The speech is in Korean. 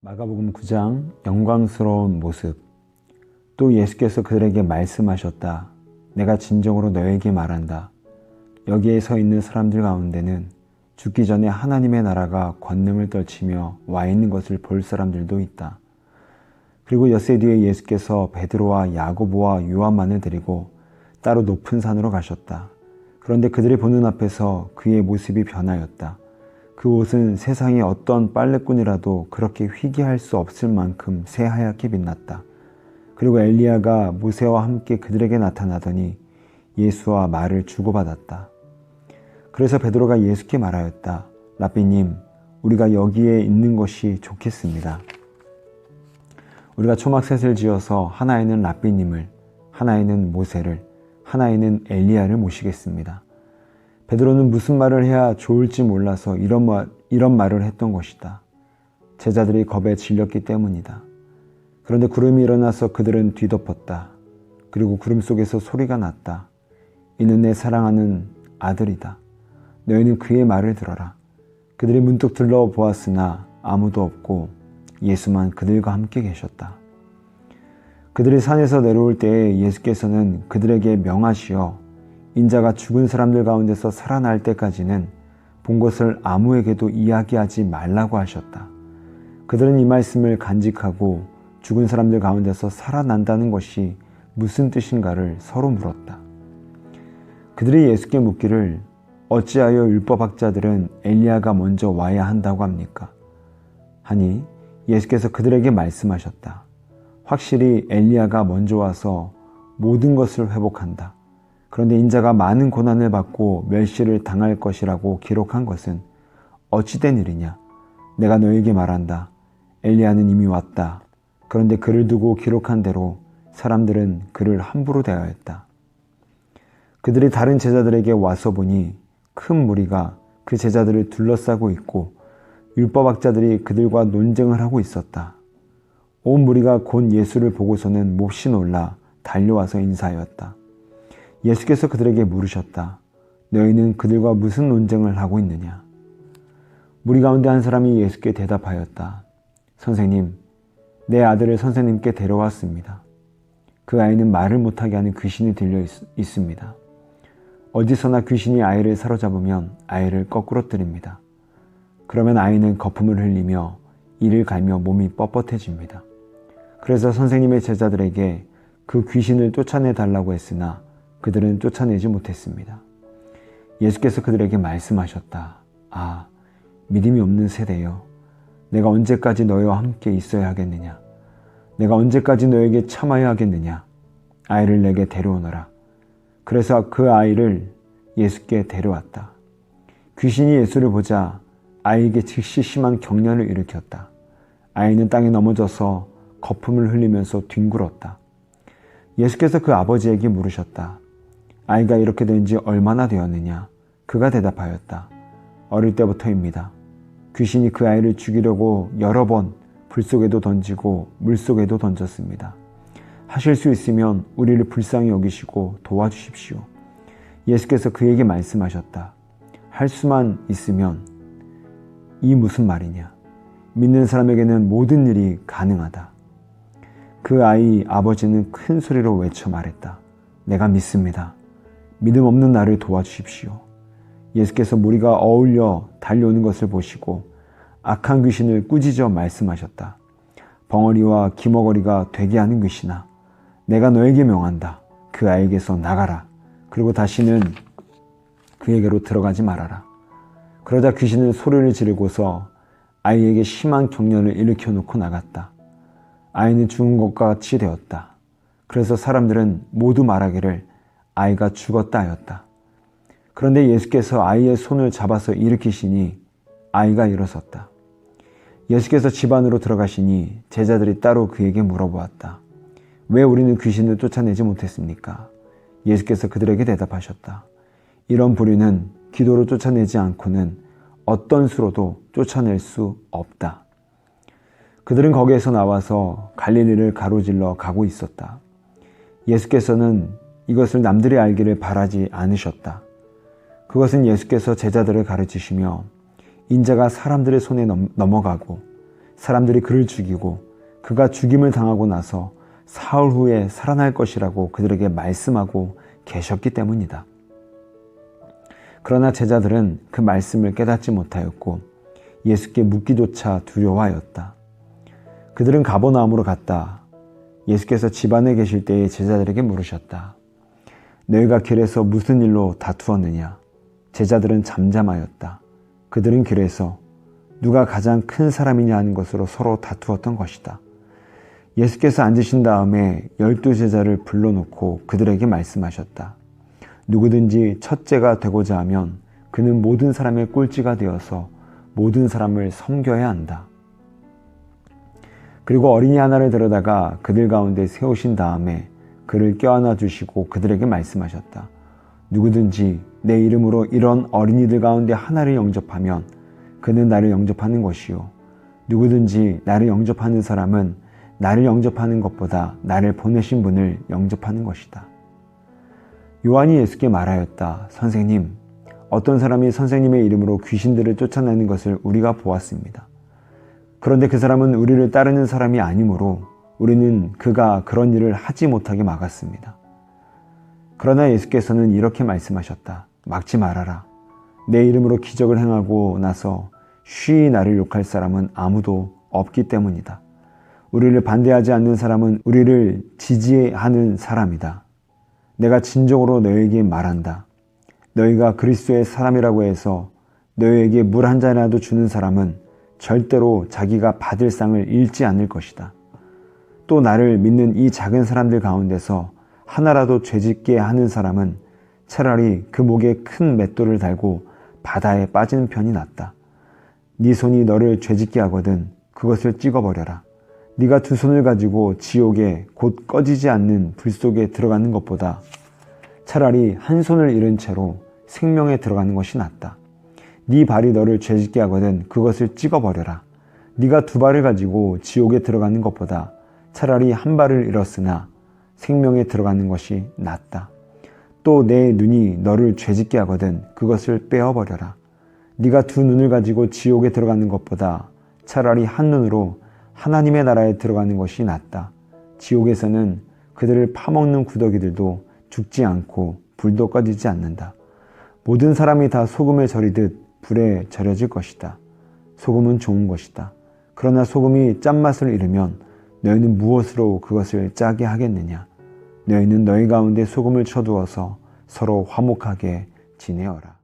마가복음 9장 영광스러운 모습. 또 예수께서 그들에게 말씀하셨다. 내가 진정으로 너에게 말한다. 여기에 서 있는 사람들 가운데는 죽기 전에 하나님의 나라가 권능을 떨치며 와 있는 것을 볼 사람들도 있다. 그리고 엿새 뒤에 예수께서 베드로와 야고보와 요한만을 데리고 따로 높은 산으로 가셨다. 그런데 그들이 보는 앞에서 그의 모습이 변하였다. 그 옷은 세상의 어떤 빨래꾼이라도 그렇게 희귀할 수 없을 만큼 새하얗게 빛났다. 그리고 엘리야가 모세와 함께 그들에게 나타나더니 예수와 말을 주고받았다. 그래서 베드로가 예수께 말하였다. 랍비님, 우리가 여기에 있는 것이 좋겠습니다. 우리가 초막셋을 지어서 하나에는 랍비님을, 하나에는 모세를, 하나에는 엘리야를 모시겠습니다. 베드로는 무슨 말을 해야 좋을지 몰라서 이런 말을 했던 것이다. 제자들이 겁에 질렸기 때문이다. 그런데 구름이 일어나서 그들은 뒤덮었다. 그리고 구름 속에서 소리가 났다. 이는 내 사랑하는 아들이다. 너희는 그의 말을 들어라. 그들이 문득 둘러보았으나 아무도 없고 예수만 그들과 함께 계셨다. 그들이 산에서 내려올 때에 예수께서는 그들에게 명하시어 인자가 죽은 사람들 가운데서 살아날 때까지는 본 것을 아무에게도 이야기하지 말라고 하셨다. 그들은 이 말씀을 간직하고 죽은 사람들 가운데서 살아난다는 것이 무슨 뜻인가를 서로 물었다. 그들이 예수께 묻기를 어찌하여 율법학자들은 엘리야가 먼저 와야 한다고 합니까? 하니 예수께서 그들에게 말씀하셨다. 확실히 엘리야가 먼저 와서 모든 것을 회복한다. 그런데 인자가 많은 고난을 받고 멸시를 당할 것이라고 기록한 것은 어찌된 일이냐? 내가 너에게 말한다. 엘리야는 이미 왔다. 그런데 그를 두고 기록한 대로 사람들은 그를 함부로 대하였다. 그들이 다른 제자들에게 와서 보니 큰 무리가 그 제자들을 둘러싸고 있고 율법학자들이 그들과 논쟁을 하고 있었다. 온 무리가 곧 예수를 보고서는 몹시 놀라 달려와서 인사하였다. 예수께서 그들에게 물으셨다. 너희는 그들과 무슨 논쟁을 하고 있느냐? 무리 가운데 한 사람이 예수께 대답하였다. 선생님, 내 아들을 선생님께 데려왔습니다. 그 아이는 말을 못하게 하는 귀신이 들려 있습니다. 어디서나 귀신이 아이를 사로잡으면 아이를 거꾸로 뜨립니다. 그러면 아이는 거품을 흘리며 이를 갈며 몸이 뻣뻣해집니다. 그래서 선생님의 제자들에게 그 귀신을 쫓아내달라고 했으나 그들은 쫓아내지 못했습니다. 예수께서 그들에게 말씀하셨다. 아, 믿음이 없는 세대여. 내가 언제까지 너희와 함께 있어야 하겠느냐? 내가 언제까지 너에게 참아야 하겠느냐? 아이를 내게 데려오너라. 그래서 그 아이를 예수께 데려왔다. 귀신이 예수를 보자 아이에게 즉시 심한 경련을 일으켰다. 아이는 땅에 넘어져서 거품을 흘리면서 뒹굴었다. 예수께서 그 아버지에게 물으셨다. 아이가 이렇게 된 지 얼마나 되었느냐? 그가 대답하였다. 어릴 때부터입니다. 귀신이 그 아이를 죽이려고 여러 번 불 속에도 던지고 물 속에도 던졌습니다. 하실 수 있으면 우리를 불쌍히 여기시고 도와주십시오. 예수께서 그에게 말씀하셨다. 할 수만 있으면 이 무슨 말이냐? 믿는 사람에게는 모든 일이 가능하다. 그 아이 아버지는 큰 소리로 외쳐 말했다. 내가 믿습니다. 믿음 없는 나를 도와주십시오. 예수께서 무리가 어울려 달려오는 것을 보시고 악한 귀신을 꾸짖어 말씀하셨다. 벙어리와 기머거리가 되게 하는 귀신아, 내가 너에게 명한다. 그 아이에게서 나가라. 그리고 다시는 그에게로 들어가지 말아라. 그러자 귀신은 소리를 지르고서 아이에게 심한 경련을 일으켜 놓고 나갔다. 아이는 죽은 것과 같이 되었다. 그래서 사람들은 모두 말하기를 아이가 죽었다 하였다. 그런데 예수께서 아이의 손을 잡아서 일으키시니 아이가 일어섰다. 예수께서 집 안으로 들어가시니 제자들이 따로 그에게 물어보았다. 왜 우리는 귀신을 쫓아내지 못했습니까? 예수께서 그들에게 대답하셨다. 이런 부류는 기도로 쫓아내지 않고는 어떤 수로도 쫓아낼 수 없다. 그들은 거기에서 나와서 갈릴리를 가로질러 가고 있었다. 예수께서는 이것을 남들이 알기를 바라지 않으셨다. 그것은 예수께서 제자들을 가르치시며 인자가 사람들의 손에 넘어가고 사람들이 그를 죽이고 그가 죽임을 당하고 나서 사흘 후에 살아날 것이라고 그들에게 말씀하고 계셨기 때문이다. 그러나 제자들은 그 말씀을 깨닫지 못하였고 예수께 묻기조차 두려워하였다. 그들은 가버나움으로 갔다. 예수께서 집 안에 계실 때에 제자들에게 물으셨다. 너희가 길에서 무슨 일로 다투었느냐? 제자들은 잠잠하였다. 그들은 길에서 누가 가장 큰 사람이냐 하는 것으로 서로 다투었던 것이다. 예수께서 앉으신 다음에 12제자를 불러놓고 그들에게 말씀하셨다. 누구든지 첫째가 되고자 하면 그는 모든 사람의 꼴찌가 되어서 모든 사람을 섬겨야 한다. 그리고 어린이 하나를 데려다가 그들 가운데 세우신 다음에 그를 껴안아 주시고 그들에게 말씀하셨다. 누구든지 내 이름으로 이런 어린이들 가운데 하나를 영접하면 그는 나를 영접하는 것이요. 누구든지 나를 영접하는 사람은 나를 영접하는 것보다 나를 보내신 분을 영접하는 것이다. 요한이 예수께 말하였다. 선생님, 어떤 사람이 선생님의 이름으로 귀신들을 쫓아내는 것을 우리가 보았습니다. 그런데 그 사람은 우리를 따르는 사람이 아니므로 우리는 그가 그런 일을 하지 못하게 막았습니다. 그러나 예수께서는 이렇게 말씀하셨다. 막지 말아라. 내 이름으로 기적을 행하고 나서 쉬이 나를 욕할 사람은 아무도 없기 때문이다. 우리를 반대하지 않는 사람은 우리를 지지하는 사람이다. 내가 진정으로 너희에게 말한다. 너희가 그리스도의 사람이라고 해서 너희에게 물 한 잔이라도 주는 사람은 절대로 자기가 받을 상을 잃지 않을 것이다. 또 나를 믿는 이 작은 사람들 가운데서 하나라도 죄짓게 하는 사람은 차라리 그 목에 큰 맷돌을 달고 바다에 빠지는 편이 낫다. 네 손이 너를 죄짓게 하거든 그것을 찍어버려라. 네가 두 손을 가지고 지옥에 곧 꺼지지 않는 불 속에 들어가는 것보다 차라리 한 손을 잃은 채로 생명에 들어가는 것이 낫다. 네 발이 너를 죄짓게 하거든 그것을 찍어버려라. 네가 두 발을 가지고 지옥에 들어가는 것보다 차라리 한 발을 잃었으나 생명에 들어가는 것이 낫다. 또 내 눈이 너를 죄짓게 하거든 그것을 빼어버려라. 네가 두 눈을 가지고 지옥에 들어가는 것보다 차라리 한 눈으로 하나님의 나라에 들어가는 것이 낫다. 지옥에서는 그들을 파먹는 구더기들도 죽지 않고 불도 꺼지지 않는다. 모든 사람이 다 소금에 절이듯 불에 절여질 것이다. 소금은 좋은 것이다. 그러나 소금이 짠맛을 잃으면 너희는 무엇으로 그것을 짜게 하겠느냐? 너희는 너희 가운데 소금을 쳐두어서 서로 화목하게 지내어라.